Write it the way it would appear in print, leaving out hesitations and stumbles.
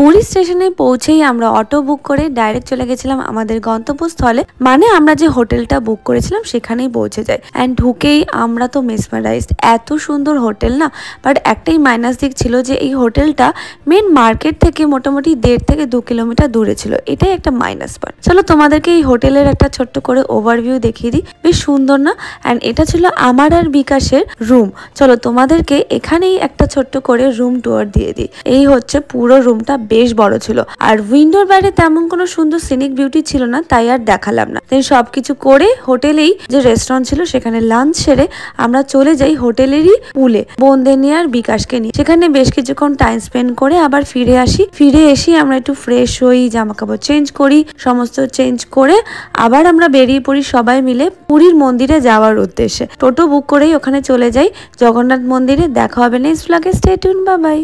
পুরী স্টেশনে পৌঁছেই আমরা অটো বুক করে ডাইরেক্ট চলে গেছিলাম আমাদের গন্তব্যস্থলে, মানে আমরা যে হোটেলটা বুক করেছিলাম সেখানেই পৌঁছে যাই। অ্যান্ড ঢুকেই আমরা তো মেসমারাইজড, এত সুন্দর হোটেল না। বাট একটাই মাইনাস দিক ছিল যে এই হোটেলটা মেন মার্কেট থেকে মোটামুটি 1.5 থেকে 2 কিলোমিটার দূরে ছিল, এটাই একটা মাইনাস পয়েন্ট। চলো তোমাদেরকে এই হোটেলের একটা ছোট্ট করে ওভারভিউ দেখিয়ে দিই, বেশ সুন্দর না। অ্যান্ড এটা ছিল আমার আর বিকাশের রুম। চলো তোমাদেরকে এখানেই একটা ছোট্ট করে রুম ট্যুর দিয়ে দিই। এই হচ্ছে পুরো রুমটা, বেশ বড় ছিল। আর উইন্ডোর বাইরে তেমন কোনো সুন্দর সিনিক বিউটি ছিল না, তাই আর দেখালাম না। দেন সবকিছু করে হোটেলেই যে রেস্টুরেন্ট ছিল সেখানে লাঞ্চ সেরে আমরা চলে যাই হোটেলেরই পুলে বোনদের নিয়ে আর বিকাশকে নিয়ে। সেখানে বেশ কিছুক্ষণ টাইম স্পেন্ড করে আবার ফিরে আসি। ফিরে এসে আমরা একটু ফ্রেশ হই, জামা কাপড় চেঞ্জ করি, সমস্ত চেঞ্জ করে আবার আমরা বেরিয়ে পড়ি সবাই মিলে পুরীর মন্দিরে যাওয়ার উদ্দেশ্যে। টোটো বুক করেই ওখানে চলে যাই জগন্নাথ মন্দিরে। দেখা হবে নেক্সট ব্লগে, স্টে টিউন, বাই বাই।